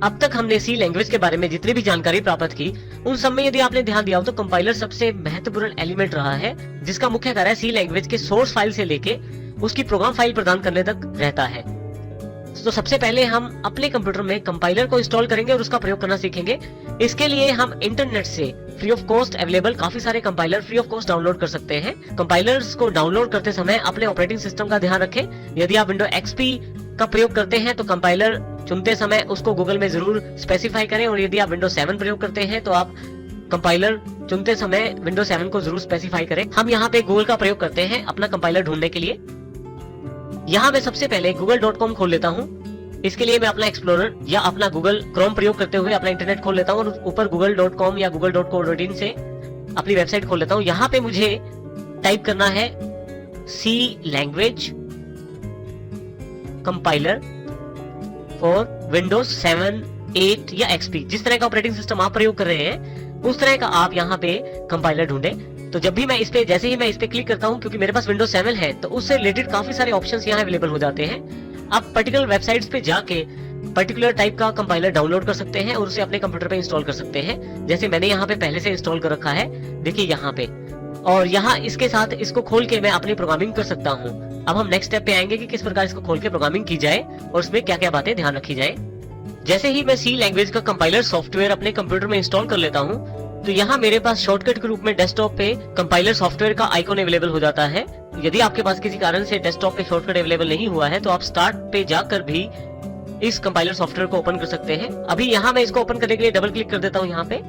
अब तक हमने सी लैंग्वेज के बारे में जितनी भी जानकारी प्राप्त की, उन सब में यदि आपने ध्यान दिया हो तो कंपाइलर सबसे महत्वपूर्ण एलिमेंट रहा है, जिसका मुख्य कार्य सी लैंग्वेज के सोर्स फाइल से लेके उसकी प्रोग्राम फाइल प्रदान करने तक रहता है। तो सबसे पहले हम अपने कंप्यूटर में कंपाइलर को इंस्टॉल करेंगे और उसका प्रयोग करना सीखेंगे। इसके लिए हम इंटरनेट से फ्री ऑफ कॉस्ट अवेलेबल काफी सारे compiler free of cost download कर सकते हैं। कंपाइलर्स को डाउनलोड करते समय अपने ऑपरेटिंग सिस्टम का ध्यान रखें। यदि आप विंडो एक्सपी का प्रयोग करते हैं तो कंपाइलर चुनते समय उसको गूगल में जरूर स्पेसिफाई करें, और यदि आप विंडो 7 प्रयोग करते हैं तो आप कंपाइलर चुनते समय विंडो 7 को जरूर स्पेसिफाई करें। हम यहाँ पे गूगल का प्रयोग करते हैं अपना कंपाइलर ढूंढने के लिए। यहाँ मैं सबसे पहले google.com खोल लेता हूँ। इसके लिए मैं अपना एक्सप्लोरर या अपना गूगल क्रोम प्रयोग करते हुए अपना इंटरनेट खोल लेता हूँ और ऊपर google.com या google.co.in से अपनी वेबसाइट खोल लेता हूँ। यहाँ पे मुझे टाइप करना है सी लैंग्वेज कंपाइलर फॉर विंडोज 7, 8 या एक्सपी। जिस तरह का ऑपरेटिंग सिस्टम आप प्रयोग कर रहे हैं उस तरह का आप यहाँ पे कंपाइलर ढूंढें। तो जब भी मैं इस पे जैसे ही मैं इस पे क्लिक करता हूँ, क्योंकि मेरे पास विंडोज 7 है तो उससे रिलेटेड काफी सारे ऑप्शंस यहाँ अवेलेबल हो जाते हैं। आप पर्टिकुलर वेबसाइट्स पे जाके पर्टिकुलर टाइप का कंपाइलर डाउनलोड कर सकते हैं और उसे अपने कंप्यूटर पे इंस्टॉल कर सकते हैं। जैसे मैंने यहाँ पे पहले से इंस्टॉल कर रखा है, देखिए यहाँ पे, और यहाँ इसके साथ इसको खोल के मैं अपनी प्रोग्रामिंग कर सकता हूँ। अब हम नेक्स्ट स्टेप पे आएंगे कि किस प्रकार इसको खोल के प्रोग्रामिंग की जाए और उसमें क्या क्या बातें ध्यान रखी जाए। जैसे ही मैं सी लैंग्वेज का कंपाइलर सॉफ्टवेयर अपने कंप्यूटर में इंस्टॉल कर लेता हूँ तो यहाँ मेरे पास शॉर्टकट के रूप में डेस्कटॉप पे कंपाइलर सॉफ्टवेयर का आइकॉन अवेलेबल हो जाता है। यदि आपके पास किसी कारण से डेस्कटॉप पे शॉर्टकट अवेलेबल नहीं हुआ है तो आप स्टार्ट पे जाकर भी इस कंपाइलर सॉफ्टवेयर को ओपन कर सकते हैं। अभी यहाँ मैं इसको ओपन करने के लिए डबल क्लिक कर देता हूँ यहाँ पे।